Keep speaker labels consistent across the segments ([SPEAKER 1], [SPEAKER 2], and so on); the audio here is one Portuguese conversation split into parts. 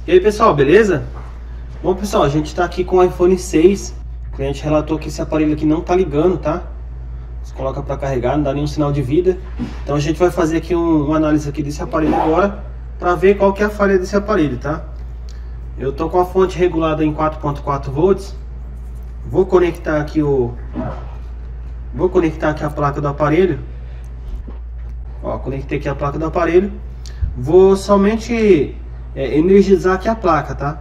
[SPEAKER 1] E aí pessoal, beleza? Bom pessoal, a gente está aqui com o iPhone 6. O cliente relatou que esse aparelho aqui não tá ligando, tá? Você coloca para carregar, não dá nenhum sinal de vida. Então a gente vai fazer aqui uma análise aqui desse aparelho agora, para ver qual que é a falha desse aparelho, tá? Eu tô com a fonte regulada em 4.4 volts. Vou conectar aqui a placa do aparelho. Ó, conectei aqui a placa do aparelho. Vou somente energizar aqui a placa, tá?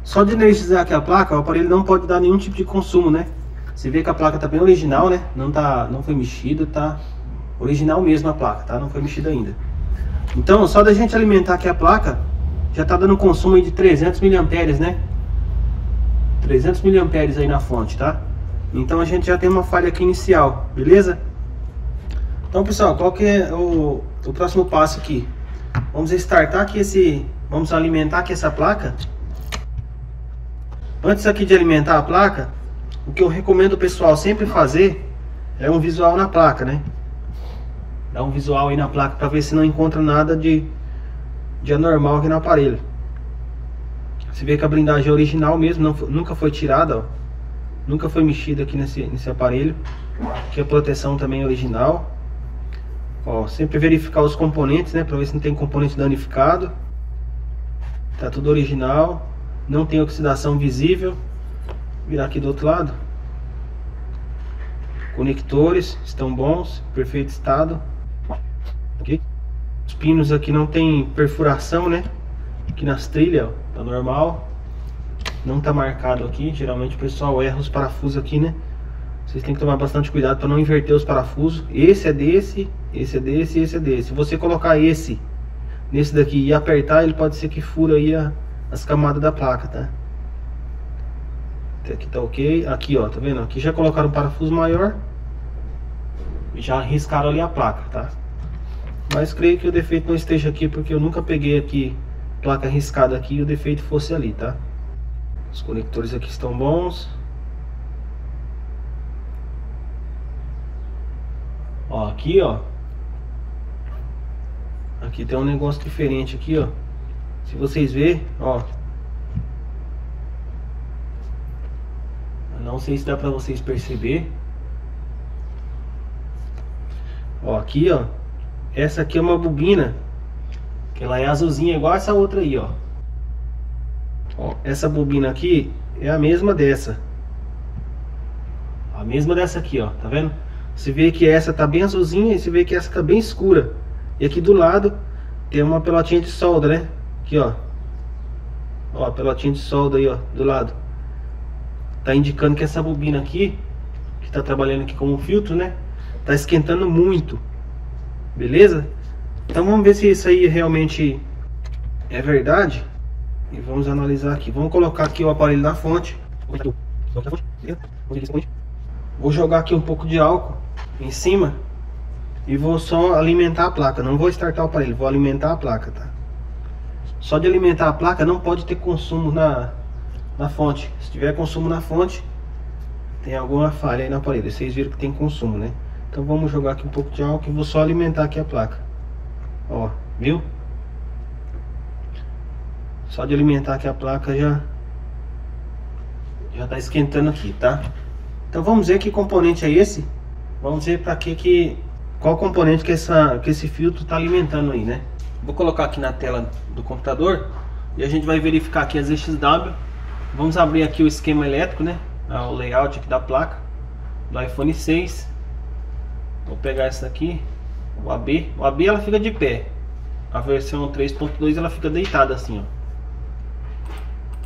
[SPEAKER 1] Só de energizar aqui a placa, o aparelho não pode dar nenhum tipo de consumo, né? Você vê que a placa tá bem original, né? Não foi mexida, tá original mesmo a placa, tá? Não foi mexida ainda. Então, só da gente alimentar aqui a placa, já tá dando consumo aí de 300 mA, né? 300 mA aí na fonte, tá? Então a gente já tem uma falha aqui inicial, beleza? Então pessoal, qual que é o próximo passo aqui? Vamos startar aqui vamos alimentar aqui essa placa. Antes aqui de alimentar a placa, o que eu recomendo o pessoal sempre fazer é um visual na placa, né? Dá um visual aí na placa para ver se não encontra nada de anormal aqui no aparelho. Você vê que a blindagem é original mesmo, nunca foi tirada, ó. Nunca foi mexida aqui nesse aparelho. Aqui a proteção também é original. Ó, sempre verificar os componentes, né, para ver se não tem componente danificado. Tá tudo original, não tem oxidação visível. Vou virar aqui do outro lado. Conectores estão bons, perfeito estado. Aqui. Os pinos aqui não tem perfuração, né? Aqui nas trilhas, ó, tá normal. Não tá marcado aqui. Geralmente o pessoal erra os parafusos aqui, né? Vocês têm que tomar bastante cuidado para não inverter os parafusos. Esse é desse, esse é desse, esse é desse. Se você colocar esse nesse daqui e apertar, ele pode ser que fura aí as camadas da placa, tá? Até aqui tá ok. Aqui, ó, tá vendo? Aqui já colocaram um parafuso maior e já riscaram ali a placa, tá? Mas creio que o defeito não esteja aqui, porque eu nunca peguei aqui placa riscada aqui e o defeito fosse ali, tá? Os conectores aqui estão bons. Ó, aqui, ó. Aqui tem um negócio diferente aqui, ó. Se vocês verem, ó. Não sei se dá pra vocês perceber. Ó, aqui, ó. Essa aqui é uma bobina, que ela é azulzinha igual essa outra aí, ó. Ó, essa bobina aqui é a mesma dessa. A mesma dessa aqui, ó. Tá vendo? Você vê que essa tá bem azulzinha e você vê que essa tá bem escura. E aqui do lado tem uma pelotinha de solda, né? Aqui, ó. Ó, a pelotinha de solda aí, ó, do lado. Tá indicando que essa bobina aqui, que tá trabalhando aqui como filtro, né? Tá esquentando muito. Beleza? Então vamos ver se isso aí realmente é verdade. E vamos analisar aqui. Vamos colocar aqui o aparelho na fonte. Vou jogar aqui um pouco de álcool em cima e vou só alimentar a placa. Não vou startar o aparelho, vou alimentar a placa, tá? Só de alimentar a placa não pode ter consumo na fonte. Se tiver consumo na fonte, tem alguma falha aí no aparelho. Vocês viram que tem consumo, né? Então vamos jogar aqui um pouco de álcool e vou só alimentar aqui a placa. Ó, viu? Só de alimentar aqui a placa já tá esquentando aqui, tá? Então vamos ver que componente é esse. Vamos ver para qual componente que esse filtro tá alimentando aí, né? Vou colocar aqui na tela do computador e a gente vai verificar aqui as EXW. Vamos abrir aqui o esquema elétrico, né? O layout aqui da placa do iPhone 6. Vou pegar essa aqui, o AB. O AB ela fica de pé. A versão 3.2 ela fica deitada assim, ó.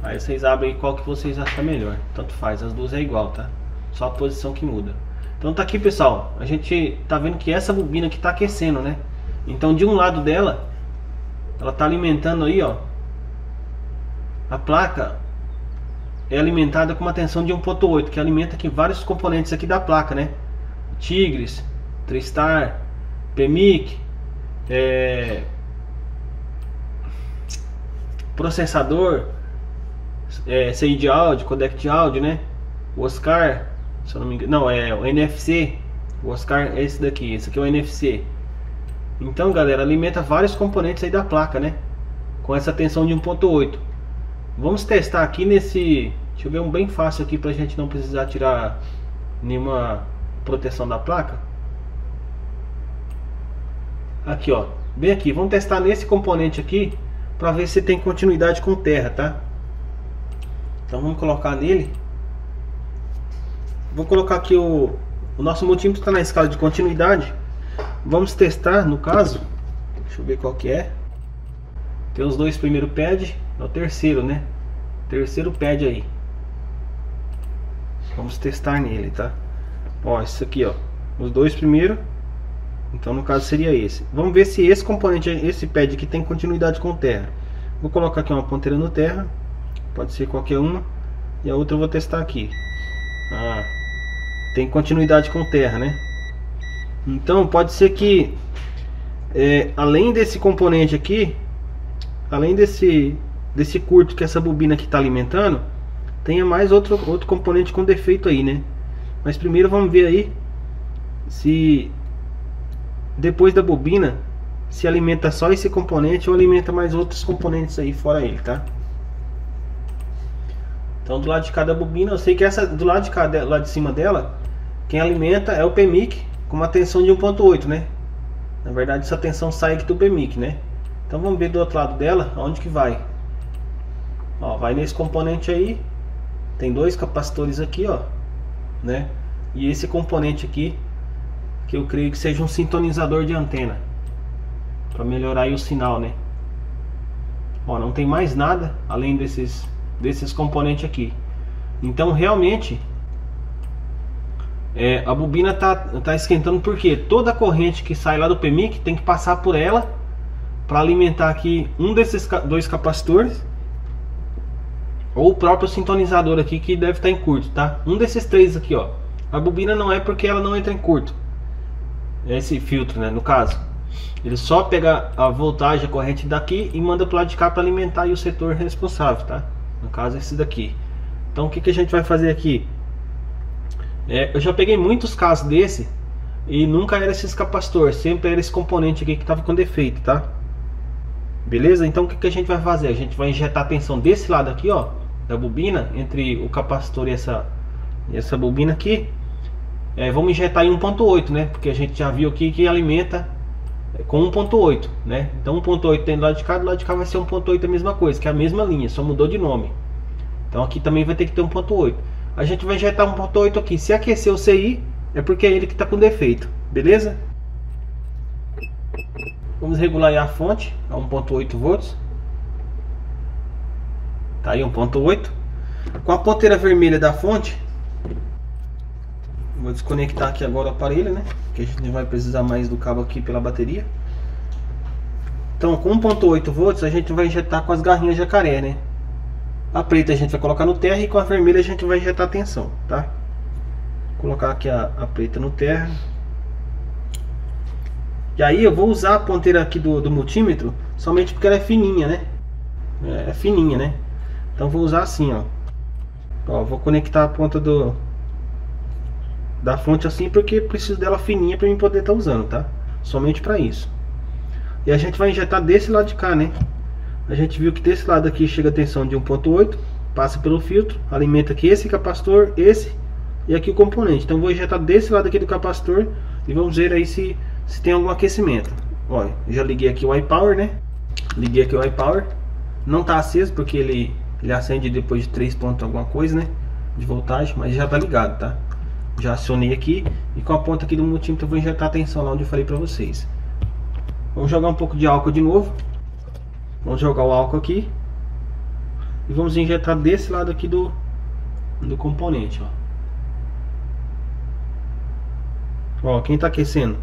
[SPEAKER 1] Aí vocês abrem qual que vocês acham melhor. Tanto faz, as duas é igual, tá? Só a posição que muda. Então tá aqui, pessoal. A gente tá vendo que essa bobina aqui tá aquecendo, né? Então de um lado dela, ela tá alimentando aí, ó. A placa é alimentada com uma tensão de 1.8, que alimenta aqui vários componentes aqui da placa, né? Tigres, Tristar, PMIC, processador, CI de áudio, codec de áudio, né? O Oscar, se eu não me engano, não, é o NFC. O Oscar é esse daqui, esse aqui é o NFC. Então, galera, alimenta vários componentes aí da placa, né? Com essa tensão de 1.8. Vamos testar aqui nesse... Deixa eu ver um bem fácil aqui pra gente não precisar tirar nenhuma proteção da placa. Aqui, ó, bem aqui. Vamos testar nesse componente aqui pra ver se tem continuidade com terra, tá? Então vamos colocar nele. Vou colocar aqui o nosso multímetro está na escala de continuidade. Vamos testar, no caso, deixa eu ver qual que é. Tem os dois primeiros pads, é o terceiro, né? Terceiro pad aí. Vamos testar nele, tá? Ó, isso aqui, ó, os dois primeiros. Então no caso seria esse. Vamos ver se esse componente, esse pad aqui tem continuidade com terra. Vou colocar aqui uma ponteira no terra. Pode ser qualquer uma. E a outra eu vou testar aqui. Ah, tem continuidade com terra, né? Então pode ser que além desse componente aqui, além desse curto que essa bobina aqui está alimentando, tenha mais outro componente com defeito aí, né? Mas primeiro vamos ver aí se depois da bobina se alimenta só esse componente ou alimenta mais outros componentes aí fora ele, tá? Então do lado de cada bobina, eu sei que essa do lado de cada, lá de cima dela, quem alimenta é o PMIC com uma tensão de 1.8, né? Na verdade essa tensão sai aqui do PMIC, né? Então vamos ver do outro lado dela, aonde que vai. Ó, vai nesse componente aí. Tem dois capacitores aqui, ó, né? E esse componente aqui, que eu creio que seja um sintonizador de antena, para melhorar aí o sinal, né? Ó, não tem mais nada além desses componentes aqui. Então realmente a bobina tá esquentando, porque toda a corrente que sai lá do PMIC tem que passar por ela para alimentar aqui um desses dois capacitores, ou o próprio sintonizador aqui, que deve estar em curto, tá? Um desses três aqui, ó. A bobina não é porque ela não entra em curto, esse filtro, né, no caso ele só pega a voltagem, a corrente daqui e manda para o lado de cá para alimentar aí o setor responsável, tá? No caso esse daqui. Então o que a gente vai fazer aqui? Eu já peguei muitos casos desse e nunca era esses capacitores, sempre era esse componente aqui que estava com defeito, tá? Beleza? Então o que a gente vai fazer? A gente vai injetar a tensão desse lado aqui, ó, da bobina, entre o capacitor e essa bobina aqui. Vamos injetar em 1.8, né? Porque a gente já viu aqui que alimenta com 1.8, né? Então 1.8 tem do lado de cá vai ser 1.8 a mesma coisa, que é a mesma linha, só mudou de nome. Então aqui também vai ter que ter 1.8. A gente vai injetar 1.8 aqui. Se aquecer o CI, é porque é ele que está com defeito, beleza? Vamos regular aí a fonte a 1.8 volts. Tá aí 1.8. Com a ponteira vermelha da fonte, vou desconectar aqui agora o aparelho, né? Que a gente não vai precisar mais do cabo aqui pela bateria. Então com 1.8 volts a gente vai injetar com as garrinhas jacaré, né? A preta a gente vai colocar no terra e com a vermelha a gente vai injetar a tensão, tá? Vou colocar aqui a preta no terra. E aí eu vou usar a ponteira aqui do multímetro somente porque ela é fininha, né? É fininha, né? Então vou usar assim, ó. Vou conectar a ponta da fonte assim, porque preciso dela fininha para mim poder estar usando, tá? Somente para isso. E a gente vai injetar desse lado de cá, né? A gente viu que desse lado aqui chega a tensão de 1.8, passa pelo filtro, alimenta aqui esse capacitor, esse e aqui o componente. Então vou injetar desse lado aqui do capacitor e vamos ver aí se tem algum aquecimento. Olha, já liguei aqui o iPower, né? Liguei aqui o iPower. Não tá aceso porque ele acende depois de 3 pontos alguma coisa, né? De voltagem, mas já tá ligado, tá? Já acionei aqui e com a ponta aqui do multímetro eu vou injetar a tensão lá onde eu falei pra vocês. Vamos jogar um pouco de álcool de novo. Vamos jogar o álcool aqui e vamos injetar desse lado aqui do componente, ó. Ó, quem tá aquecendo?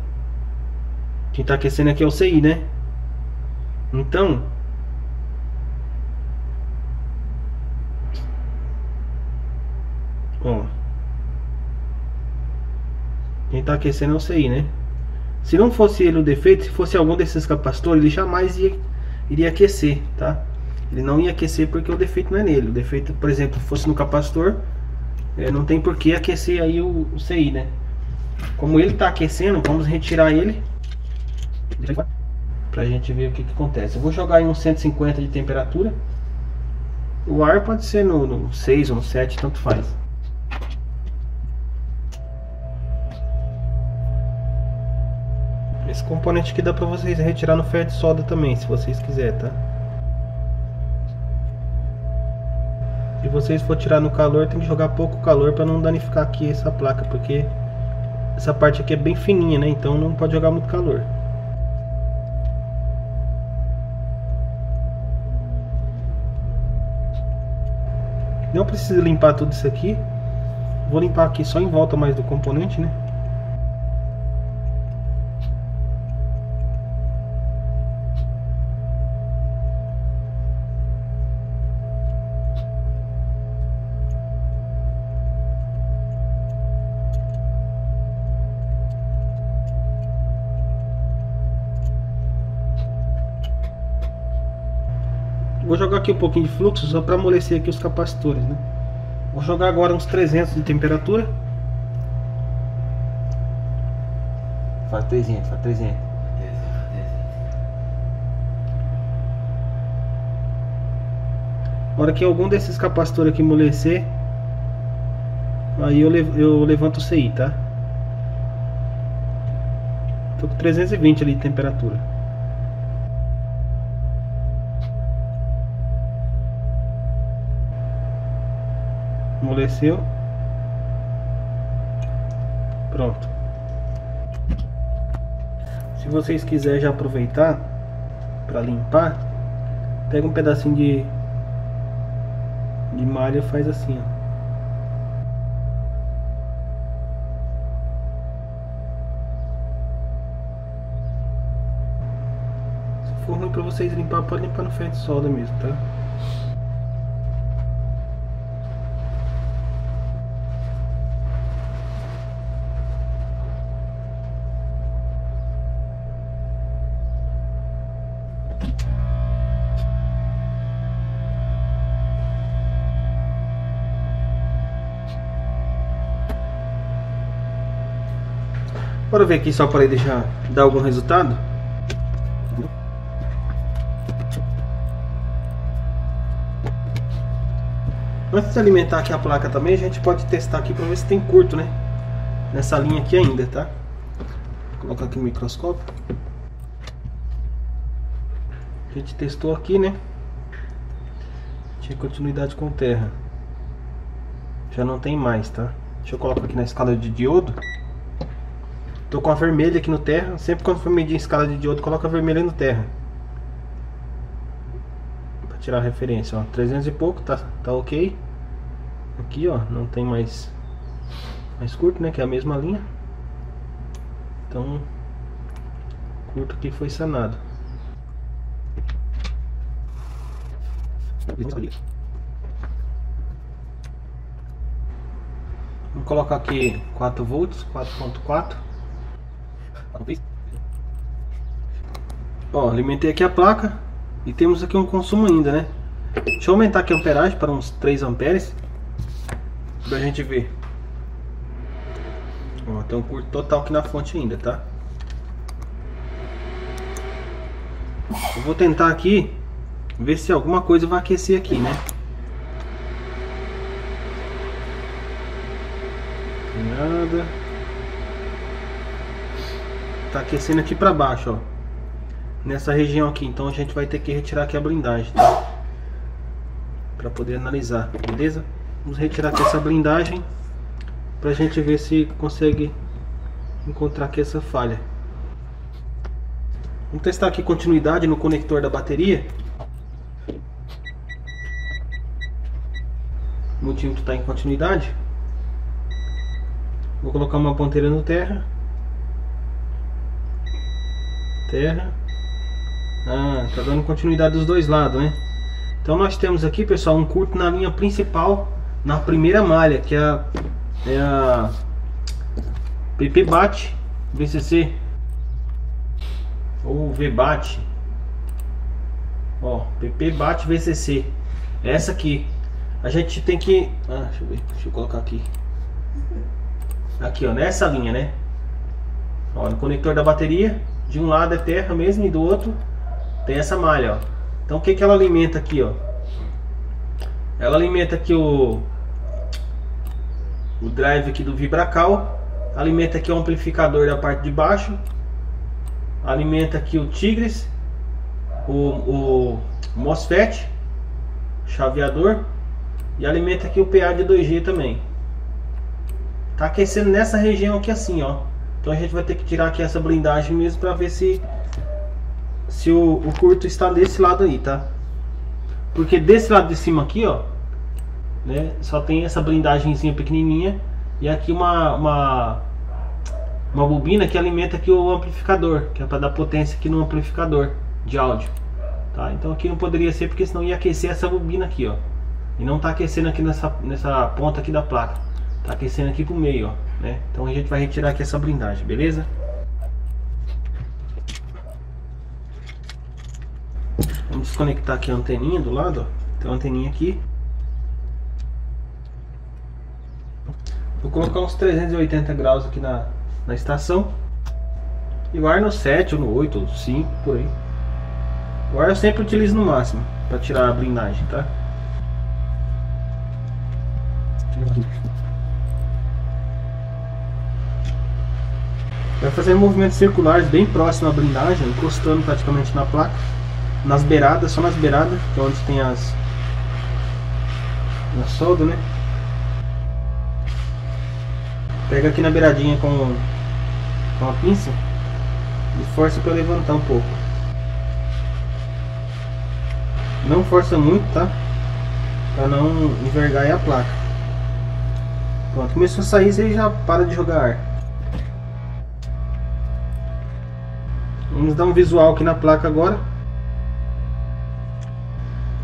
[SPEAKER 1] Quem tá aquecendo aqui é o CI, né? Então ó, quem tá aquecendo é o CI, né? Se não fosse ele o defeito, se fosse algum desses capacitores, ele jamais iria aquecer, tá? Ele não ia aquecer porque o defeito não é nele. O defeito, por exemplo, fosse no capacitor, não tem por que aquecer aí o CI, né? Como ele tá aquecendo, vamos retirar ele pra gente ver o que acontece. Eu vou jogar em uns 150 de temperatura. O ar pode ser no 6 ou no 7, tanto faz. Esse componente aqui dá pra vocês retirar no ferro de solda também, se vocês quiserem, tá? Se vocês for tirar no calor, tem que jogar pouco calor para não danificar aqui essa placa, porque essa parte aqui é bem fininha, né? Então não pode jogar muito calor. Não precisa limpar tudo isso aqui. Vou limpar aqui só em volta mais do componente, né? Vou jogar aqui um pouquinho de fluxo só para amolecer aqui os capacitores, né? Vou jogar agora uns 300 de temperatura. Faz 300, faz 300. Na hora que algum desses capacitores aqui amolecer, aí eu levanto o CI, tá? Tô com 320 ali de temperatura. Amoleceu. Pronto. Se vocês quiserem já aproveitar para limpar, pega um pedacinho de malha e faz assim, ó. Se for ruim para vocês limpar, pode limpar no ferro de solda mesmo, tá? Bora ver aqui só para deixar dar algum resultado. Antes de alimentar aqui a placa também, a gente pode testar aqui para ver se tem curto, né? Nessa linha aqui ainda, tá? Vou colocar aqui no microscópio. A gente testou aqui, né? Tinha continuidade com terra. Já não tem mais, tá? Deixa eu colocar aqui na escala de diodo. Tô com a vermelha aqui no terra. Sempre quando for medir em escala de diodo, coloca a vermelha no terra, pra tirar a referência, ó. 300 e pouco, tá ok. Aqui, ó, não tem mais curto, né? Que é a mesma linha. Então, curto aqui foi sanado. Vamos colocar aqui 4 volts, 4.4. Ó, alimentei aqui a placa e temos aqui um consumo ainda, né? Deixa eu aumentar aqui a amperagem para uns 3 amperes pra gente ver. Ó, tem um curto total aqui na fonte ainda, tá? Eu vou tentar aqui ver se alguma coisa vai aquecer aqui, né? Nada. Tá aquecendo aqui pra baixo, ó, nessa região aqui. Então a gente vai ter que retirar aqui a blindagem, tá? Pra poder analisar, beleza? Vamos retirar aqui essa blindagem pra gente ver se consegue encontrar aqui essa falha. Vamos testar aqui continuidade no conector da bateria. O multímetro tá em continuidade. Vou colocar uma ponteira no terra. Ah, tá dando continuidade dos dois lados, né? Então nós temos aqui, pessoal, um curto na linha principal, na primeira malha, que é a PP-BAT VCC ou VBAT. Ó, PP-BAT VCC. Essa aqui. A gente tem que... deixa eu ver, deixa eu colocar aqui. Aqui, ó, nessa linha, né? Ó, no conector da bateria. De um lado é terra mesmo e do outro tem essa malha, ó. Então o que ela alimenta aqui, ó? Ela alimenta aqui o drive aqui do Vibracal, alimenta aqui o amplificador da parte de baixo, alimenta aqui o Tigres, o MOSFET, chaveador, e alimenta aqui o PA de 2G também. Tá aquecendo nessa região aqui assim, ó. Então a gente vai ter que tirar aqui essa blindagem mesmo para ver se o curto está desse lado aí, tá? Porque desse lado de cima aqui, ó, né, só tem essa blindagemzinha pequenininha e aqui uma bobina que alimenta aqui o amplificador, que é para dar potência aqui no amplificador de áudio, tá? Então aqui não poderia ser, porque senão ia aquecer essa bobina aqui, ó, e não tá aquecendo aqui nessa ponta aqui da placa, tá aquecendo aqui pro meio, ó, né? Então a gente vai retirar aqui essa blindagem, beleza? Vamos desconectar aqui a anteninha do lado, ó. Tem uma anteninha aqui. Vou colocar uns 380 graus aqui na estação. E o ar no 7 ou no 8 ou 5, por aí. O ar eu sempre utilizo no máximo para tirar a blindagem, tá? Vai fazer movimentos circulares bem próximo à blindagem, encostando praticamente na placa. Nas beiradas, só nas beiradas, que é onde tem na solda, né? Pega aqui na beiradinha com a pinça e força para levantar um pouco. Não força muito, tá? Para não envergar aí a placa. Pronto, começou a sair, você já para de jogar ar. Vamos dar um visual aqui na placa agora.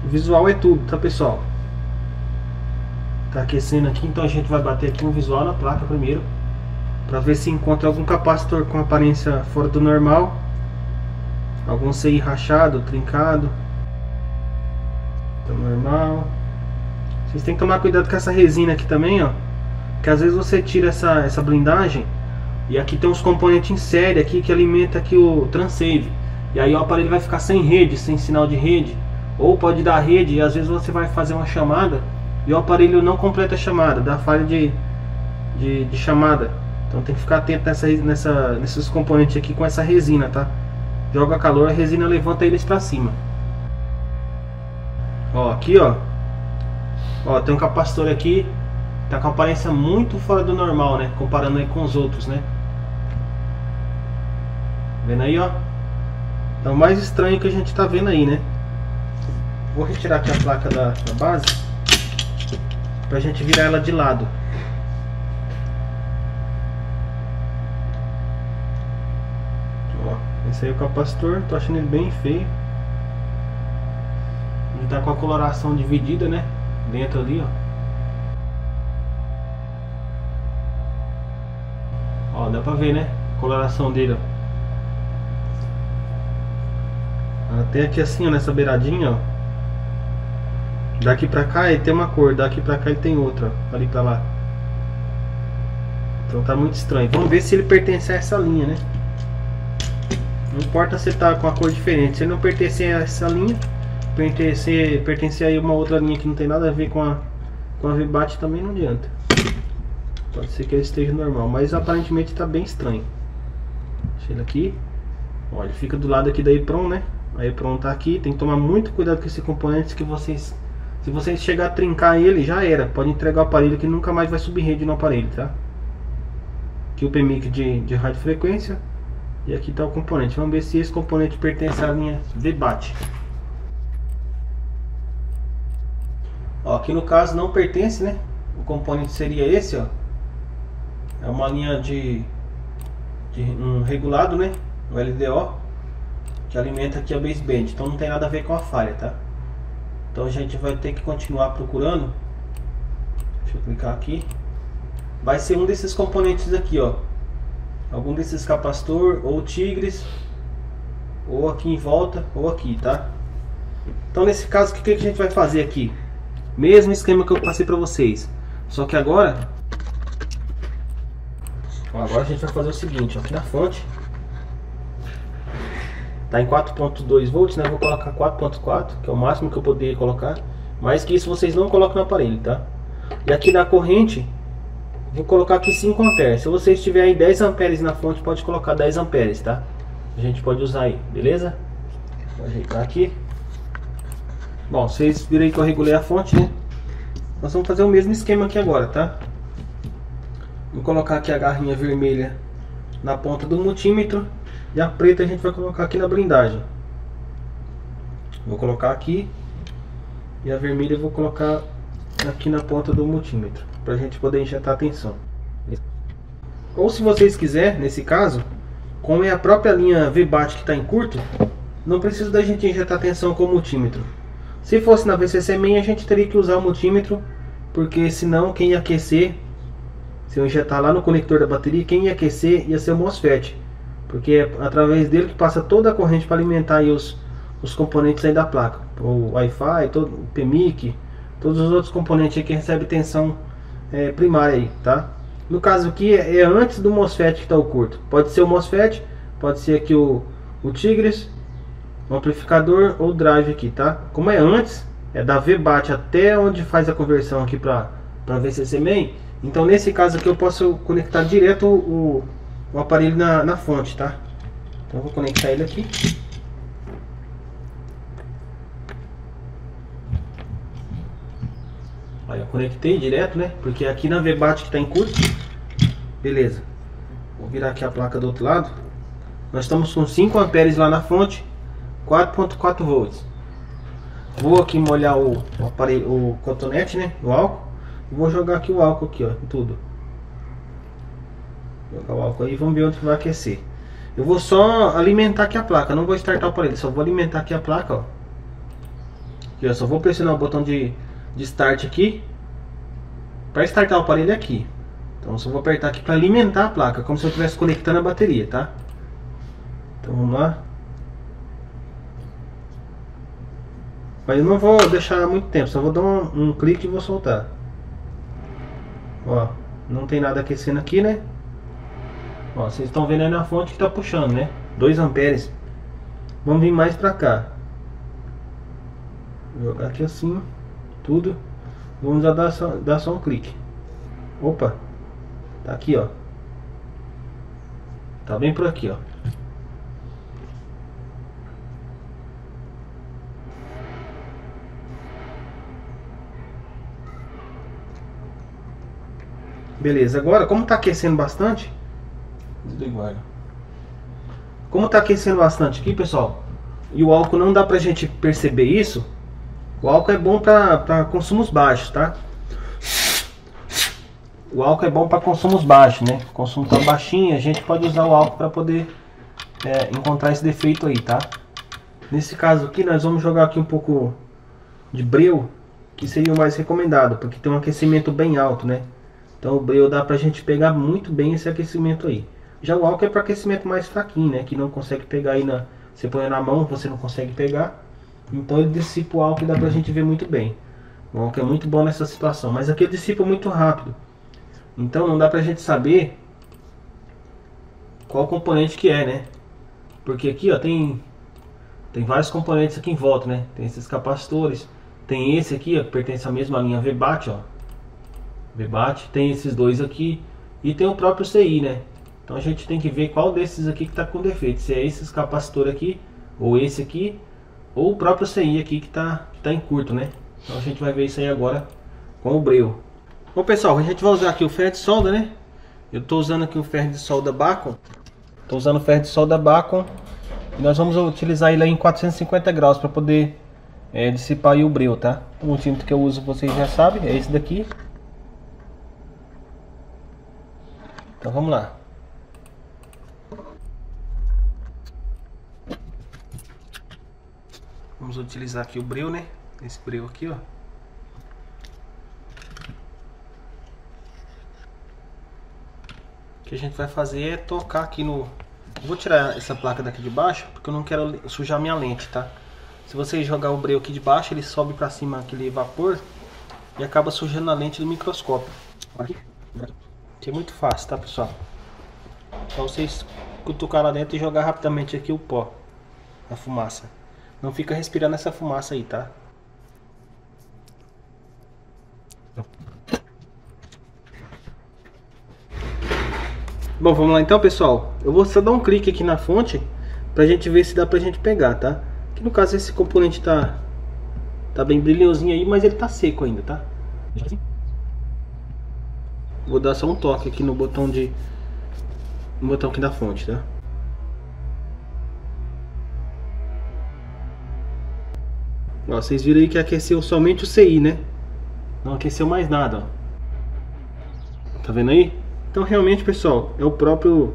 [SPEAKER 1] O visual é tudo, tá, pessoal? Tá aquecendo aqui, então a gente vai bater aqui um visual na placa primeiro, para ver se encontra algum capacitor com aparência fora do normal, algum CI rachado, trincado. Tá normal. Vocês têm que tomar cuidado com essa resina aqui também, ó, que às vezes você tira essa blindagem e aqui tem uns componentes em série aqui que alimenta aqui o transave, e aí o aparelho vai ficar sem rede, sem sinal de rede. Ou pode dar rede e às vezes você vai fazer uma chamada e o aparelho não completa a chamada, dá falha de chamada. Então tem que ficar atento nesses componentes aqui com essa resina, tá? Joga calor, a resina levanta eles pra cima. Ó, aqui ó, tem um capacitor aqui, tá com aparência muito fora do normal, né? Comparando aí com os outros, né? Vendo aí, ó? É o mais estranho que a gente tá vendo aí, né? Vou retirar aqui a placa da base pra gente virar ela de lado. Ó, esse aí é o capacitor, tô achando ele bem feio. Ele tá com a coloração dividida, né? Dentro ali, ó. Ó, dá pra ver, né? A coloração dele, ó. Até aqui assim, ó, nessa beiradinha, ó. Daqui pra cá ele tem uma cor, daqui pra cá ele tem outra, ó, ali pra lá. Então tá muito estranho. Vamos ver se ele pertence a essa linha, né? Não importa se ele tá com a cor diferente. Se ele não pertencer a essa linha, pertencer aí uma outra linha que não tem nada a ver com a VBAT, também não adianta. Pode ser que ele esteja normal, mas aparentemente tá bem estranho. Deixa ele aqui. Ó, ele fica do lado aqui da EPROM, né? A EPROM tá aqui, tem que tomar muito cuidado com esse componente, que se vocês chegar a trincar ele, já era. Pode entregar o aparelho que nunca mais vai subir rede no aparelho, tá? Aqui o PMIC de radiofrequência. E aqui tá o componente. Vamos ver se esse componente pertence à linha VBAT. Ó, aqui no caso não pertence, né? O componente seria esse, ó. É uma linha de um regulado, né? O LDO, que alimenta aqui a baseband. Então não tem nada a ver com a falha, tá? Então a gente vai ter que continuar procurando. Deixa eu clicar aqui. Vai ser um desses componentes aqui, ó. Algum desses capacitor, ou Tigres, ou aqui em volta, ou aqui, tá? Então nesse caso, o que a gente vai fazer aqui? Mesmo esquema que eu passei pra vocês. Só que agora a gente vai fazer o seguinte, ó, aqui na fonte tá em 4.2 volts, né? Vou colocar 4.4, que é o máximo que eu poderia colocar. Mais que isso vocês não colocam no aparelho, tá? E aqui na corrente, vou colocar aqui 5 amperes. Se vocês tiverem 10 amperes na fonte, pode colocar 10 amperes, tá? A gente pode usar aí, beleza? Vou ajeitar aqui. Bom, vocês viram aí que eu regulei a fonte, né? Nós vamos fazer o mesmo esquema aqui agora, tá? Vou colocar aqui a garrinha vermelha na ponta do multímetro e a preta a gente vai colocar aqui na blindagem. Vou colocar aqui e a vermelha eu vou colocar aqui na ponta do multímetro, para a gente poder injetar a tensão. Ou se vocês quiserem, nesse caso, como é a própria linha VBAT que está em curto, não precisa da gente injetar tensão com o multímetro. Se fosse na VCC main, a gente teria que usar o multímetro, porque senão quem ia aquecer, se eu injetar lá no conector da bateria, quem ia aquecer ia ser o MOSFET, porque é através dele que passa toda a corrente para alimentar aí os componentes aí da placa, o Wi-Fi, o PMIC, todos os outros componentes aí que recebem tensão primária aí, tá? No caso aqui é antes do MOSFET que está o curto. Pode ser o MOSFET, pode ser aqui o Tigres, o amplificador ou o drive aqui, tá? Como é antes, é da VBAT até onde faz a conversão aqui para VCC main. Então nesse caso aqui eu posso conectar direto o aparelho na fonte, tá? Então eu vou conectar ele aqui. Aí eu conectei direto, né? Porque aqui na VBAT que está em curto. Beleza. Vou virar aqui a placa do outro lado. Nós estamos com 5 amperes lá na fonte, 4.4 volts. Vou aqui molhar o aparelho, o cotonete, né? O álcool. E vou jogar aqui o álcool aqui, ó, em tudo. Jogar o álcool aí e vamos ver onde vai aquecer. Eu vou só alimentar aqui a placa, não vou startar o aparelho, só vou alimentar aqui a placa, ó. Aqui, ó, só vou pressionar o botão de start aqui. Para startar o aparelho aqui. Então só vou apertar aqui para alimentar a placa, como se eu estivesse conectando a bateria, tá? Então vamos lá. Mas eu não vou deixar muito tempo, só vou dar um clique e vou soltar. Ó, não tem nada aquecendo aqui, né? Ó, vocês estão vendo aí na fonte que tá puxando, né? 2 amperes. Vamos vir mais pra cá. Vou jogar aqui assim, tudo. Vamos dar só um clique. Opa, tá aqui, ó. Tá bem por aqui, ó. Beleza, agora como tá aquecendo bastante, como tá aquecendo bastante aqui, pessoal, e o álcool não dá pra gente perceber isso, o álcool é bom para consumos baixos, tá? O álcool é bom para consumos baixos, né? O consumo tá baixinho, a gente pode usar o álcool para poder encontrar esse defeito aí, tá? Nesse caso aqui nós vamos jogar aqui um pouco de breu, que seria o mais recomendado, porque tem um aquecimento bem alto, né? Então o breu dá pra gente pegar muito bem esse aquecimento aí. Já o álcool é para aquecimento mais fraquinho, né? Que não consegue pegar aí você põe na mão, você não consegue pegar. Então ele dissipa o álcool e dá pra gente ver muito bem. O álcool é muito bom nessa situação, mas aqui ele dissipa muito rápido. Então não dá pra gente saber qual componente que é, né? Porque aqui, ó, tem vários componentes aqui em volta, né? Tem esses capacitores. Tem esse aqui, ó, que pertence à mesma linha VBAT, ó. VBAT, tem esses dois aqui e tem o próprio CI, né? Então a gente tem que ver qual desses aqui que está com defeito, se é esses capacitores aqui, ou esse aqui, ou o próprio CI aqui que tá em curto, né? Então a gente vai ver isso aí agora com o breu. Bom, pessoal, a gente vai usar aqui o ferro de solda, né? Eu estou usando aqui o ferro de solda Bacon. Estou usando o ferro de solda Bacon e nós vamos utilizar ele aí em 450 graus para poder dissipar aí o breu, tá? O multímetro que eu uso, vocês já sabem, é esse daqui. Então vamos lá. Vamos utilizar aqui o breu, né? Esse breu aqui, ó. O que a gente vai fazer é tocar aqui no... Eu vou tirar essa placa daqui de baixo, porque eu não quero sujar minha lente, tá? Se você jogar o breu aqui de baixo, ele sobe pra cima aquele vapor e acaba sujando a lente do microscópio. Aqui é muito fácil, tá, pessoal? Só vocês cutucar lá dentro e jogar rapidamente aqui o pó, a fumaça. Não fica respirando essa fumaça aí, tá? Bom, vamos lá então, pessoal. Eu vou só dar um clique aqui na fonte pra gente ver se dá pra gente pegar, tá? Aqui no caso esse componente tá bem brilhosinho aí, mas ele tá seco ainda, tá? Vou dar só um toque aqui no botão aqui da fonte, tá? Ó, vocês viram aí que aqueceu somente o CI, né? Não aqueceu mais nada, ó. Tá vendo aí? Então realmente, pessoal, é o próprio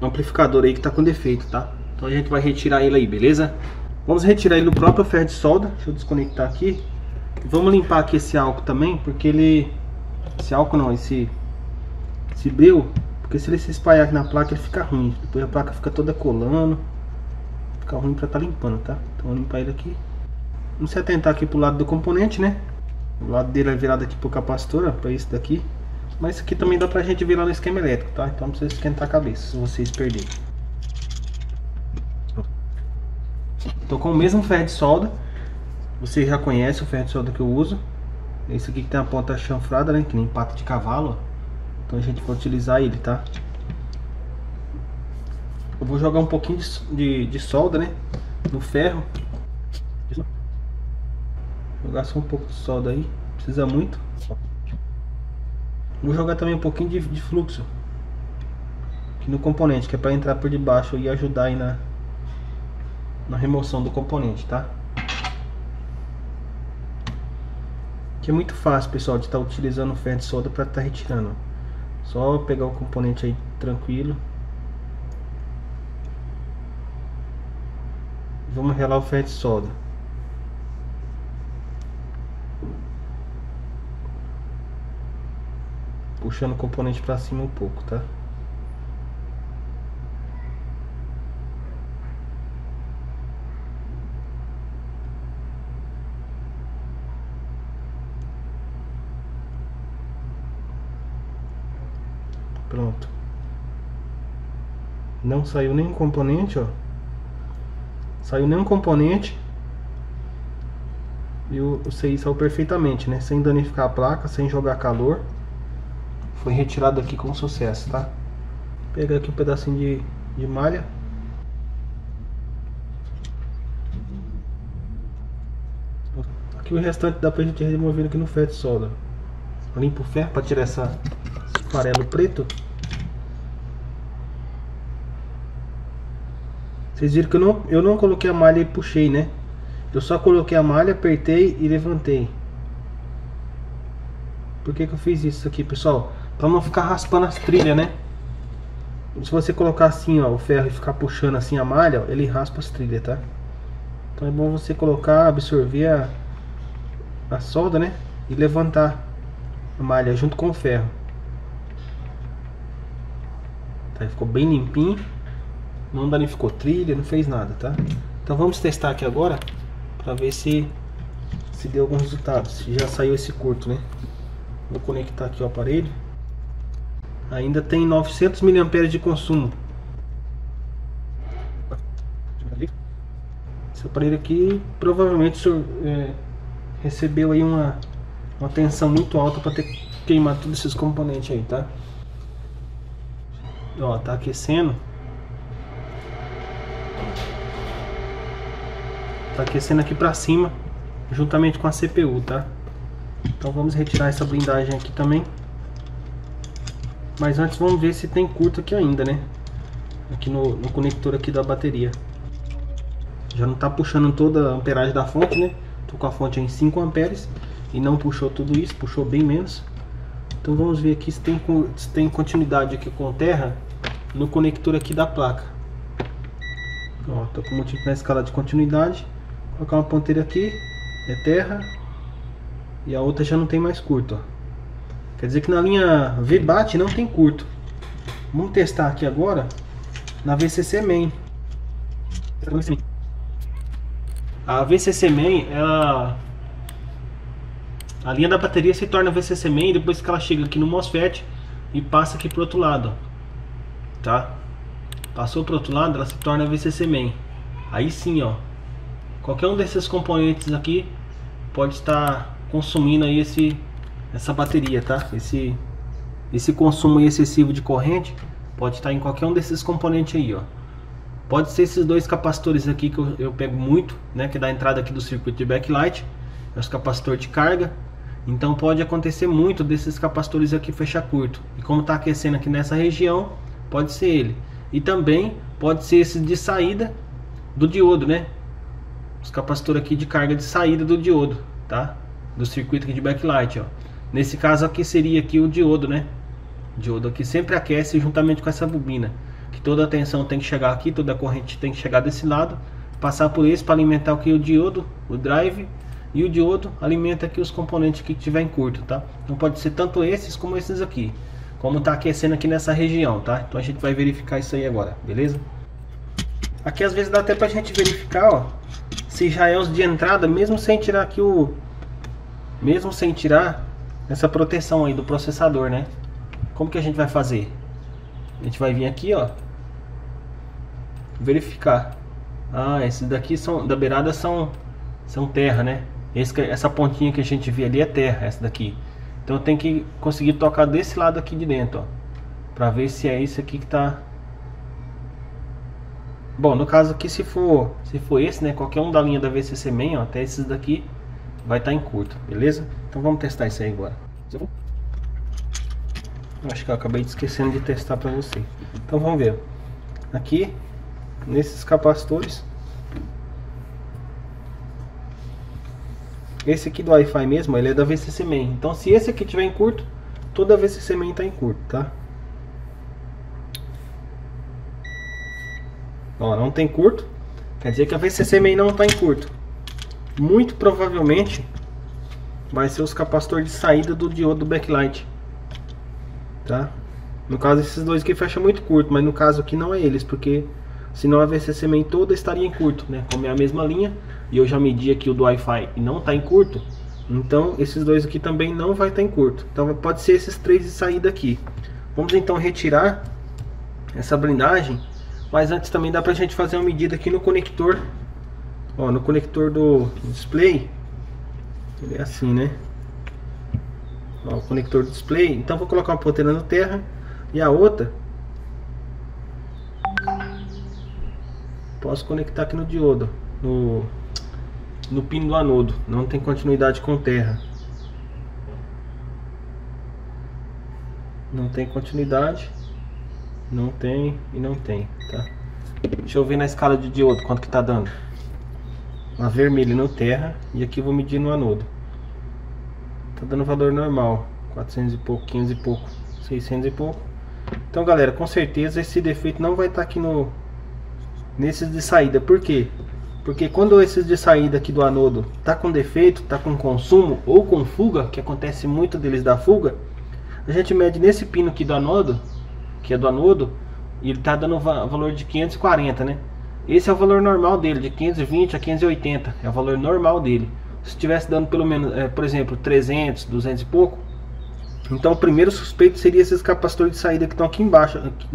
[SPEAKER 1] amplificador aí que tá com defeito, tá? Então a gente vai retirar ele aí, beleza? Vamos retirar ele do próprio ferro de solda. Deixa eu desconectar aqui. Vamos limpar aqui esse álcool também, porque ele... Esse álcool não, esse breu, porque se ele se espalhar aqui na placa ele fica ruim. Depois a placa fica toda colando. Fica ruim pra tá limpando, tá? Então vou limpar ele aqui. Vamos se atentar aqui pro lado do componente, né? O lado dele é virado aqui pro capacitor, ó, pra esse daqui. Mas isso aqui também dá pra gente virar no esquema elétrico, tá? Então não precisa esquentar a cabeça se vocês perderem. Tô com o mesmo ferro de solda. Você já conhece o ferro de solda que eu uso. Esse aqui que tem a ponta chanfrada, né? Que nem pata de cavalo, ó. Então a gente vai utilizar ele, tá? Eu vou jogar um pouquinho de solda, né? No ferro. Jogar só um pouco de solda aí. Não precisa muito. Vou jogar também um pouquinho de fluxo aqui no componente, que é para entrar por debaixo e ajudar aí na remoção do componente, tá? Que é muito fácil, pessoal, de estar utilizando o ferro de solda para estar retirando. Só pegar o componente aí tranquilo. Vamos relar o ferro de solda. Puxando o componente para cima um pouco, tá? Pronto. Não saiu nenhum componente, ó. Saiu nenhum componente. E o CI saiu perfeitamente, né? Sem danificar a placa, sem jogar calor. Foi retirado aqui com sucesso, tá? Vou pegar aqui um pedacinho de malha. Aqui o restante dá pra gente remover aqui no ferro de solda. Limpa o ferro para tirar esse farelo preto. Vocês viram que eu não coloquei a malha e puxei, né? Eu só coloquei a malha, apertei e levantei. Por que eu fiz isso aqui, pessoal? Para não ficar raspando as trilhas, né? Se você colocar assim, ó, o ferro e ficar puxando assim a malha, ó, ele raspa as trilhas, tá? Então é bom você colocar, absorver a solda, né? E levantar a malha junto com o ferro. Tá? Ficou bem limpinho. Não danificou trilha, não fez nada, tá? Então vamos testar aqui agora para ver se deu algum resultado, se já saiu esse curto, né? Vou conectar aqui o aparelho. Ainda tem 900 mAh de consumo. Esse aparelho aqui provavelmente recebeu aí uma tensão muito alta para ter queimado todos esses componentes aí, tá? Ó, tá aquecendo. Tá aquecendo aqui pra cima, juntamente com a CPU, tá? Então vamos retirar essa blindagem aqui também. Mas antes vamos ver se tem curto aqui ainda, né? Aqui no conector aqui da bateria. Já não tá puxando toda a amperagem da fonte, né? Tô com a fonte em 5 amperes e não puxou tudo isso, puxou bem menos. Então vamos ver aqui se tem continuidade aqui com terra no conector aqui da placa. Ó, tô com o motivo na escala de continuidade. Vou colocar uma ponteira aqui, é terra, e a outra já não tem mais curto, ó. Quer dizer que na linha VBAT não tem curto. Vamos testar aqui agora na VCC Main. A VCC Main, a linha da bateria se torna VCC Main depois que ela chega aqui no MOSFET e passa aqui pro outro lado, ó. Tá? Passou pro outro lado, ela se torna VCC Main. Aí sim, ó, qualquer um desses componentes aqui pode estar consumindo aí essa bateria, tá? Esse consumo excessivo de corrente pode estar em qualquer um desses componentes aí, ó. Pode ser esses dois capacitores aqui que eu pego muito, né? Que dá a entrada aqui do circuito de backlight, é os capacitores de carga. Então pode acontecer muito desses capacitores aqui fechar curto. E como está aquecendo aqui nessa região, pode ser ele. E também pode ser esse de saída do diodo, né? Os capacitores aqui de carga de saída do diodo, tá? Do circuito aqui de backlight, ó. Nesse caso aqui seria aqui o diodo, né? O diodo aqui sempre aquece juntamente com essa bobina. Que toda a tensão tem que chegar aqui, toda a corrente tem que chegar desse lado, passar por esse para alimentar aqui o diodo, o drive, e o diodo alimenta aqui os componentes que tiver em curto, tá? Então pode ser tanto esses como esses aqui, como tá aquecendo aqui nessa região, tá? Então a gente vai verificar isso aí agora, beleza? Aqui às vezes dá até pra gente verificar, ó, se já é os de entrada, mesmo sem tirar aqui mesmo sem tirar essa proteção aí do processador, né? Como que a gente vai fazer? A gente vai vir aqui, ó, verificar. Ah, esses daqui são da beirada, são terra, né? Essa pontinha que a gente vê ali é terra, essa daqui. Então eu tenho que conseguir tocar desse lado aqui de dentro, ó, pra ver se é esse aqui que tá. Bom, no caso aqui, se for esse, né, qualquer um da linha da VCC Main, ó, até esses daqui vai estar em curto, beleza? Então vamos testar isso aí agora. Acho que eu acabei esquecendo de testar para você. Então vamos ver. Aqui, nesses capacitores. Esse aqui do Wi-Fi mesmo, ele é da VCC Main. Então se esse aqui tiver em curto, toda a VCC Main está em curto, tá? Ó, não tem curto. Quer dizer que a VCC Main não está em curto. Muito provavelmente vai ser os capacitores de saída do diodo do backlight. Tá? No caso esses dois aqui fecha muito curto, mas no caso aqui não é eles, porque senão a VCC Main toda estaria em curto, né? Como é a mesma linha e eu já medi aqui o do Wi-Fi e não está em curto, então esses dois aqui também não vai estar em curto. Então pode ser esses três de saída aqui. Vamos então retirar essa blindagem, mas antes também dá pra gente fazer uma medida aqui no conector. Ó, no conector do display, ele é assim, né? Ó, o conector do display. Então vou colocar uma ponteira no terra e a outra posso conectar aqui no diodo, no pino do anodo. Não tem continuidade com terra. Não tem continuidade. Não tem e não tem, tá? Deixa eu ver na escala de diodo quanto que tá dando. Uma vermelha no terra e aqui eu vou medir no anodo. Tá dando valor normal, 400 e pouco, 500 e pouco, 600 e pouco. Então galera, com certeza esse defeito não vai estar aqui nesses de saída. Por quê? Porque quando esses de saída aqui do anodo tá com defeito, tá com consumo ou com fuga, que acontece muito deles da fuga, a gente mede nesse pino aqui do anodo, que é do anodo, e ele tá dando valor de 540, né? Esse é o valor normal dele, de 520 a 580, é o valor normal dele. Se estivesse dando pelo menos, por exemplo, 300, 200 e pouco, então o primeiro suspeito seria esses capacitores de saída que estão aqui embaixo aqui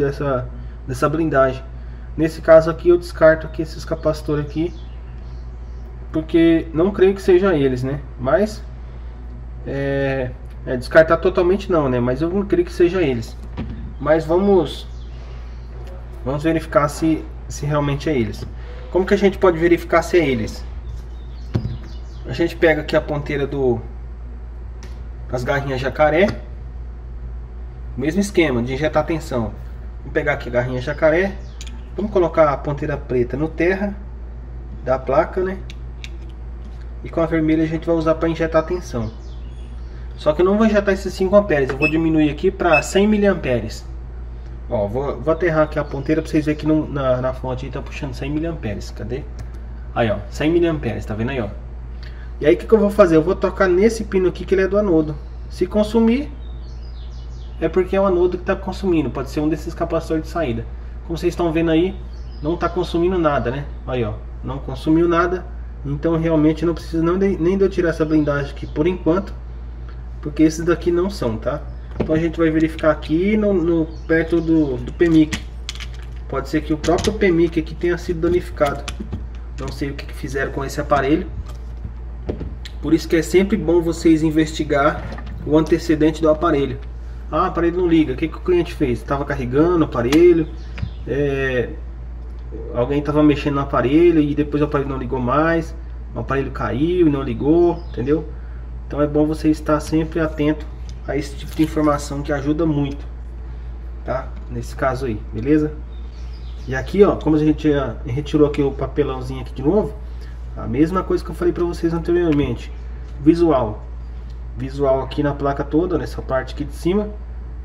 [SPEAKER 1] dessa blindagem. Nesse caso aqui eu descarto aqui esses capacitores aqui, porque não creio que sejam eles, né? Mas descartar totalmente não, né? Mas eu não creio que sejam eles. Mas vamos verificar se realmente é eles. Como que a gente pode verificar se é eles? A gente pega aqui a ponteira as garrinhas jacaré, mesmo esquema de injetar tensão. Vamos pegar aqui a garrinha jacaré, vamos colocar a ponteira preta no terra da placa, né? E com a vermelha a gente vai usar para injetar tensão. Só que eu não vou injetar esses 5 amperes, eu vou diminuir aqui para 100 miliamperes. Ó, vou aterrar aqui a ponteira para vocês verem que na fonte aí tá puxando 100 miliamperes. Cadê? Aí, ó, 100 miliamperes, tá vendo aí, ó? E aí o que eu vou fazer? Eu vou tocar nesse pino aqui que ele é do anodo. Se consumir, é porque é o anodo que está consumindo. Pode ser um desses capacitores de saída. Como vocês estão vendo aí, não está consumindo nada, né? Aí, ó, não consumiu nada. Então realmente não precisa nem de eu tirar essa blindagem aqui por enquanto, porque esses daqui não são, tá? Então a gente vai verificar aqui perto do PMIC. Pode ser que o próprio PMIC aqui tenha sido danificado. Não sei o que fizeram com esse aparelho. Por isso que é sempre bom vocês investigar o antecedente do aparelho. Ah, o aparelho não liga. O que o cliente fez? Estava carregando o aparelho, alguém estava mexendo no aparelho e depois o aparelho não ligou mais, o aparelho caiu e não ligou, entendeu? Então é bom você estar sempre atento a esse tipo de informação, que ajuda muito, tá? Nesse caso aí, beleza? E aqui, ó, como a gente retirou aqui o papelãozinho aqui de novo, a mesma coisa que eu falei para vocês anteriormente. Visual aqui na placa toda, nessa parte aqui de cima,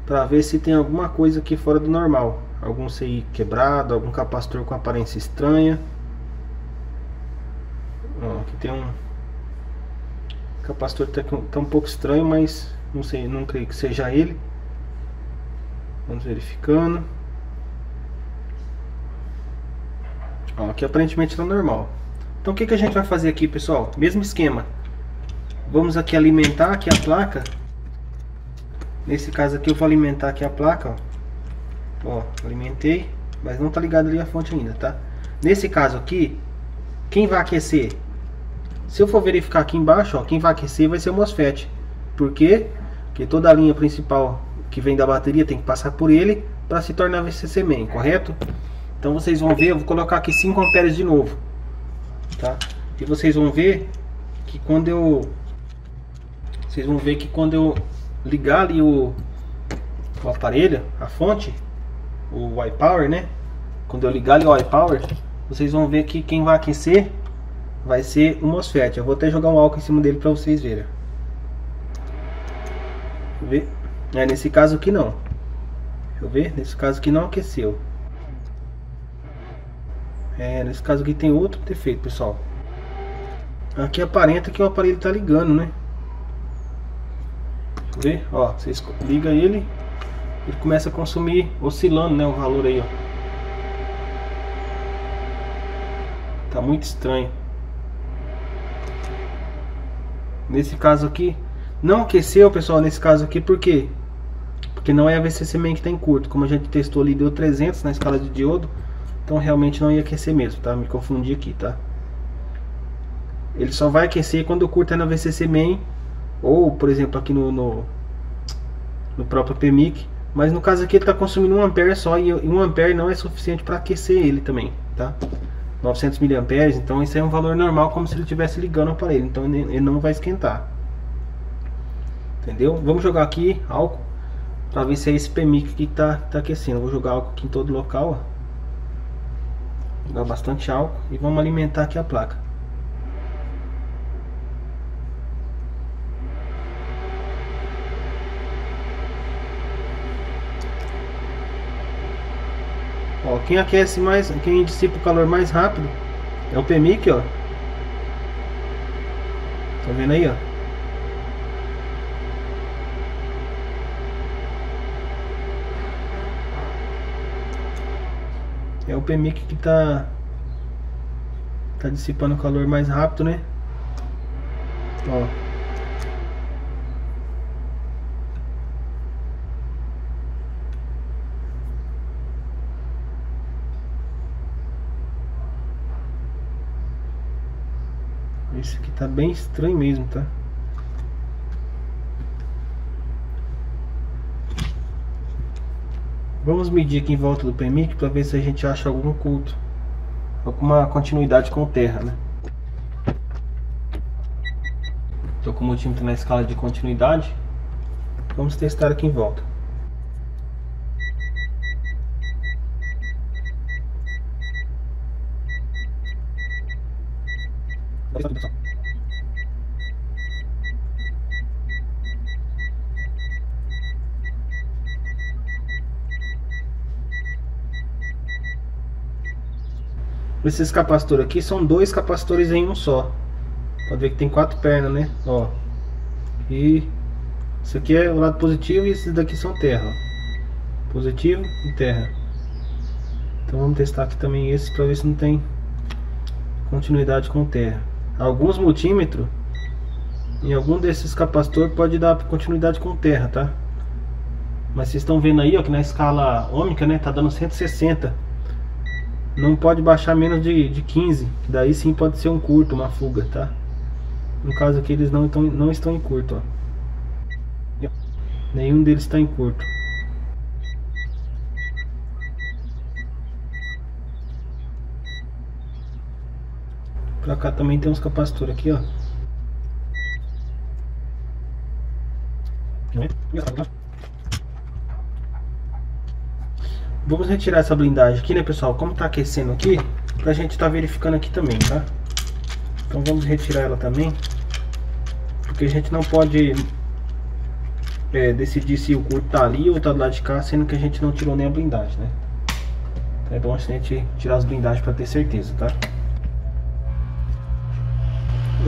[SPEAKER 1] para ver se tem alguma coisa aqui fora do normal, algum CI quebrado, algum capacitor com aparência estranha. Ó, aqui tem um capacitor tá um pouco estranho, mas não sei, não creio que seja ele. Vamos verificando. Ó, aqui aparentemente está normal. Então o que a gente vai fazer aqui, pessoal? Mesmo esquema. Vamos aqui alimentar aqui a placa. Nesse caso aqui eu vou alimentar aqui a placa, ó. Ó, alimentei, mas não tá ligado ali a fonte ainda, tá? Nesse caso aqui, quem vai aquecer? Se eu for verificar aqui embaixo, ó, quem vai aquecer vai ser o MOSFET. Por quê? Porque toda a linha principal que vem da bateria tem que passar por ele para se tornar VCC main, correto? Então vocês vão ver, eu vou colocar aqui 5 amperes de novo, tá? E vocês vão ver que quando eu ligar ali o aparelho, a fonte, o iPower, né? Quando eu ligar ali o iPower, vocês vão ver que quem vai aquecer vai ser o MOSFET. Eu vou até jogar um álcool em cima dele para vocês verem. Deixa eu ver. Nesse caso aqui não. Deixa eu ver. Nesse caso aqui não aqueceu. Nesse caso aqui tem outro defeito, pessoal. Aqui aparenta que o aparelho tá ligando, né? Deixa eu ver. Ó, vocês ligam ele começa a consumir, oscilando, né, o valor aí, ó. Tá muito estranho. Nesse caso aqui não aqueceu, pessoal, nesse caso aqui, por quê? Porque não é a VCC main que tá em curto. Como a gente testou ali, deu 300 na escala de diodo, então realmente não ia aquecer mesmo, tá? Me confundi aqui, tá? Ele só vai aquecer quando o curto é na VCC main, ou por exemplo aqui no próprio PMIC. Mas no caso aqui ele está consumindo 1 ampere só, e 1 ampere não é suficiente para aquecer ele também, tá? 900 miliamperes, então isso é um valor normal, como se ele estivesse ligando o aparelho, então ele não vai esquentar, entendeu? Vamos jogar aqui álcool para ver se é esse PMIC que tá aquecendo. Vou jogar álcool aqui em todo local, ó. Jogar bastante álcool e vamos alimentar aqui a placa. Ó, quem aquece mais, quem dissipa o calor mais rápido é o PMIC, ó. Tá vendo aí, ó? É o PMIC que tá dissipando o calor mais rápido, né? Ó. Esse aqui tá bem estranho mesmo, tá? Vamos medir aqui em volta do PMIC para ver se a gente acha algum curto, alguma continuidade com terra, né? Tô com o multímetro na escala de continuidade. Vamos testar aqui em volta. Esses capacitores aqui são 2 capacitores em um só. Pode ver que tem 4 pernas, né? Ó. E isso aqui é o lado positivo e esses daqui são terra, ó. Positivo e terra. Então vamos testar aqui também esses para ver se não tem continuidade com terra. Alguns multímetros em algum desses capacitores pode dar continuidade com terra, tá? Mas vocês estão vendo aí, ó, que na escala ômica, né, tá dando 160. Não pode baixar menos de 15, daí sim pode ser um curto, uma fuga, tá? No caso aqui eles não estão em curto, ó. Nenhum deles está em curto. Pra cá também tem uns capacitores aqui, ó. Vamos retirar essa blindagem aqui, né, pessoal? Como tá aquecendo aqui, pra gente tá verificando aqui também, tá? Então vamos retirar ela também, porque a gente não pode decidir se o curto tá ali ou tá do lado de cá, sendo que a gente não tirou nem a blindagem, né? Então é bom a gente tirar as blindagens pra ter certeza, tá?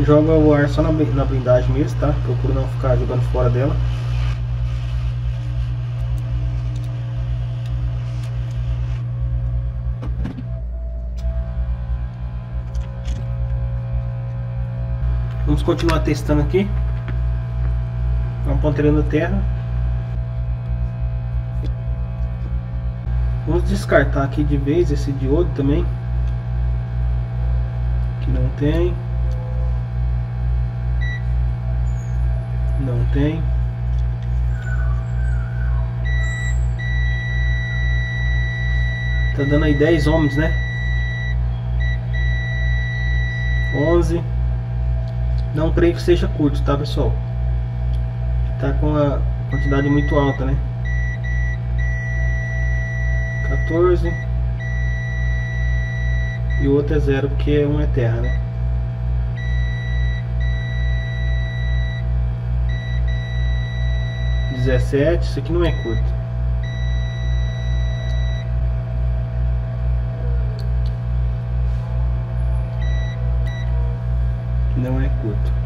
[SPEAKER 1] Joga o ar só na blindagem mesmo, tá? Procura não ficar jogando fora dela. Vamos continuar testando aqui. Vamos ponteirando a terra. Vamos descartar aqui de vez esse diodo também, que não tem. Não tem. Tá dando aí 10 ohms, né? 11. Não creio que seja curto, tá, pessoal? Tá com a quantidade muito alta, né? 14. E o outro é 0, porque um é terra, né? Isso aqui não é curto. Não é curto.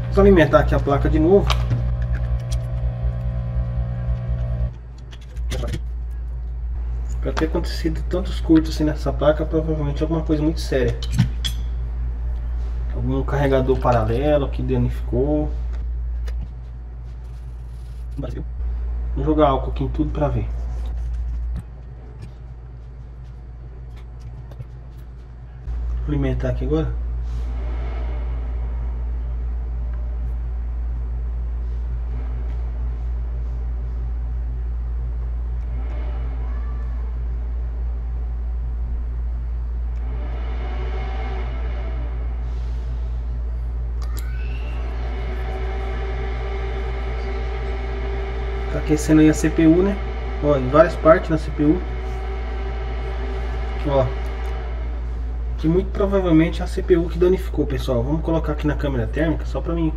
[SPEAKER 1] Vamos alimentar aqui a placa de novo. Para ter acontecido tantos curtos assim nessa placa, provavelmente alguma coisa muito séria. Algum carregador paralelo que danificou. Vamos jogar álcool aqui em tudo para ver. Vou alimentar aqui agora. Tá aquecendo aí a CPU, né? Ó, em várias partes na CPU. Ó, que muito provavelmente é a CPU que danificou, pessoal. Vamos colocar aqui na câmera térmica só pra mim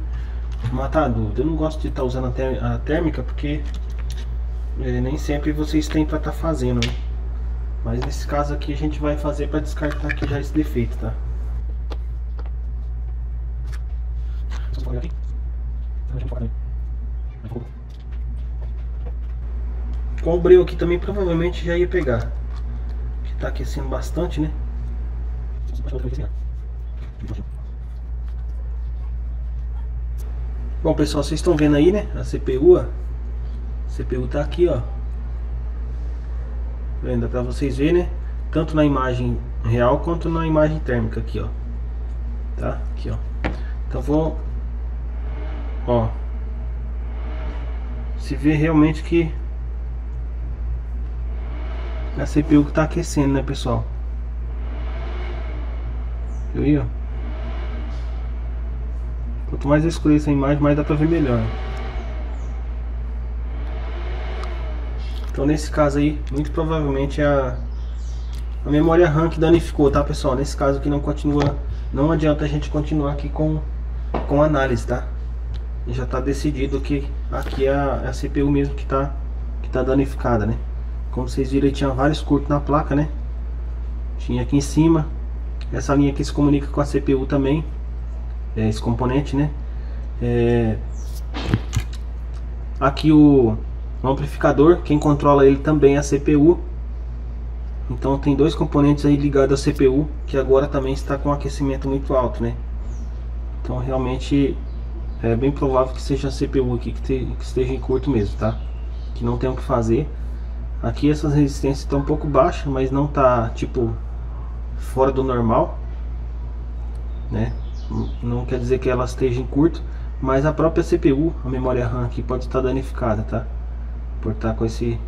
[SPEAKER 1] matar a dúvida. Eu não gosto de estar usando a térmica porque nem sempre vocês têm pra estar fazendo, né? Mas nesse caso aqui a gente vai fazer pra descartar aqui já esse defeito, tá? Com o breu aqui também provavelmente já ia pegar, que tá aquecendo bastante, né? Bom, pessoal, vocês estão vendo aí, né? A CPU, a CPU tá aqui, ó. Dá pra vocês verem, né? Tanto na imagem real quanto na imagem térmica aqui, ó. Tá? Aqui, ó. Então vou, ó, se vê realmente que a CPU que tá aquecendo, né, pessoal? Viu aí, ó? Quanto mais eu escureço a imagem, mais dá pra ver melhor. Então nesse caso aí, muito provavelmente a memória RAM que danificou, tá, pessoal? Nesse caso aqui não adianta a gente continuar aqui com a análise, tá? Já tá decidido que aqui é a CPU mesmo que tá danificada, né? Como vocês viram, tinha vários curtos na placa, né? Tinha aqui em cima. Essa linha aqui se comunica com a CPU também. Esse componente, né? Aqui o amplificador, quem controla ele também é a CPU. Então tem dois componentes aí ligados à CPU, que agora também está com aquecimento muito alto, né? Então realmente é bem provável que seja a CPU aqui que esteja em curto mesmo, tá? Que não tem o que fazer. Aqui essas resistências estão um pouco baixas, mas não tá tipo fora do normal, né? Não quer dizer que ela esteja em curto, mas a própria CPU, a memória RAM aqui pode estar danificada, tá? Por estar com esse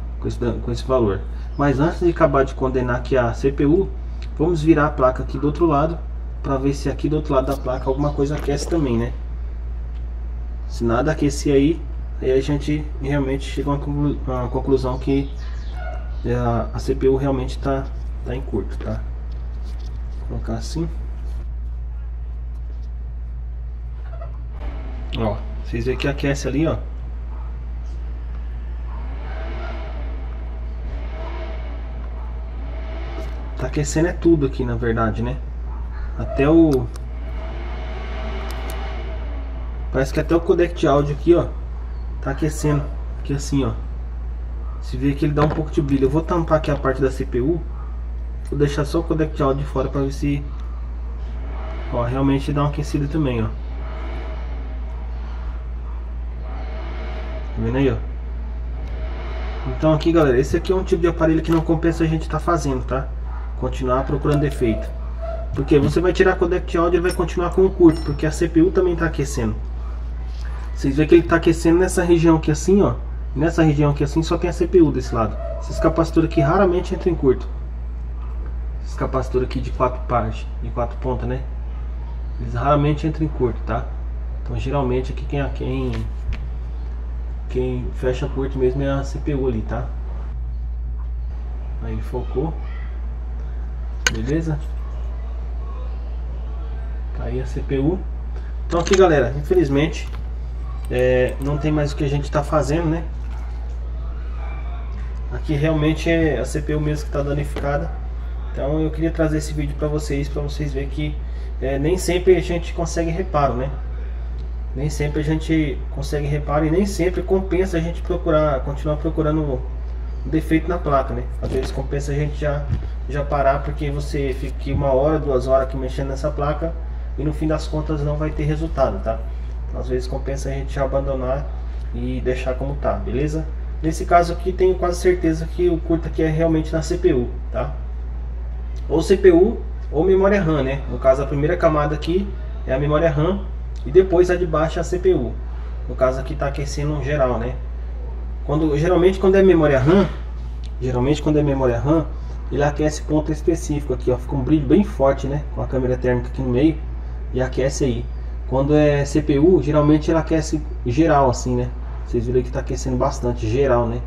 [SPEAKER 1] valor. Mas antes de acabar de condenar aqui a CPU, vamos virar a placa aqui do outro lado para ver se aqui do outro lado da placa alguma coisa aquece também, né? Se nada aquecer aí a gente realmente chega a uma conclusão que a CPU realmente tá em curto, tá? Vou colocar assim. Ó, vocês veem que aquece ali, ó. Tá aquecendo é tudo aqui, na verdade, né? Até o... Parece que até o codec de áudio aqui, ó, tá aquecendo. Aqui assim, ó. Se vê que ele dá um pouco de brilho. Eu vou tampar aqui a parte da CPU. Vou deixar só o codec de áudio de fora pra ver se... Ó, realmente dá uma aquecida também, ó. Tá vendo aí, ó? Então aqui, galera, esse aqui é um tipo de aparelho que não compensa a gente tá fazendo, tá? Continuar procurando defeito. Porque você vai tirar o codec de áudio e vai continuar com o curto, porque a CPU também tá aquecendo. Vocês veem que ele tá aquecendo nessa região aqui assim, ó. Nessa região aqui assim só tem a CPU desse lado. Esses capacitores aqui raramente entram em curto. Esses capacitores aqui de 4 partes, de 4 pontas, né? Eles raramente entram em curto, tá? Então geralmente aqui quem fecha curto mesmo é a CPU ali, tá? Aí focou. Beleza? Tá aí a CPU. Então aqui, galera, infelizmente não tem mais o que a gente tá fazendo, né? Aqui realmente é a CPU mesmo que tá danificada. Então eu queria trazer esse vídeo para vocês verem que nem sempre a gente consegue reparo, né? Nem sempre a gente consegue reparo e nem sempre compensa a gente continuar procurando um defeito na placa, né? Às vezes compensa a gente já parar, porque você fica 1 hora, 2 horas aqui mexendo nessa placa e no fim das contas não vai ter resultado, tá? Então, às vezes compensa a gente já abandonar e deixar como tá, beleza? Nesse caso aqui tenho quase certeza que o curto aqui é realmente na CPU, tá? Ou CPU ou memória RAM, né? No caso, a primeira camada aqui é a memória RAM e depois a de baixo é a CPU. No caso aqui tá aquecendo geral, né? Geralmente quando é memória RAM, ele aquece ponto específico aqui, ó. Fica um brilho bem forte, né? Com a câmera térmica aqui no meio e aquece aí. Quando é CPU, geralmente ele aquece geral assim, né? Vocês viram que tá aquecendo bastante geral, né?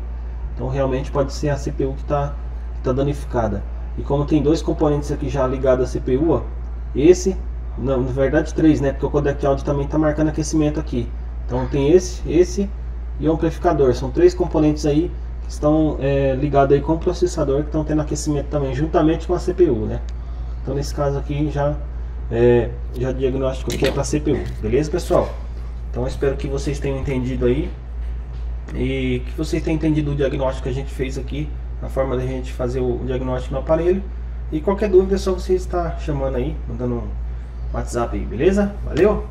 [SPEAKER 1] Então realmente pode ser a CPU que tá danificada. E como tem 2 componentes aqui já ligados à CPU, ó, esse, não, na verdade 3, né? Porque o codec de áudio também tá marcando aquecimento aqui. Então tem esse e o amplificador. São 3 componentes aí que estão ligados aí com o processador, que estão tendo aquecimento também, juntamente com a CPU, né? Então nesse caso aqui já diagnóstico que é para CPU, beleza, pessoal? Então eu espero que vocês tenham entendido aí e que vocês tenham entendido o diagnóstico que a gente fez aqui, a forma da gente fazer o diagnóstico no aparelho. E qualquer dúvida é só você estar chamando aí, mandando um WhatsApp aí, beleza? Valeu!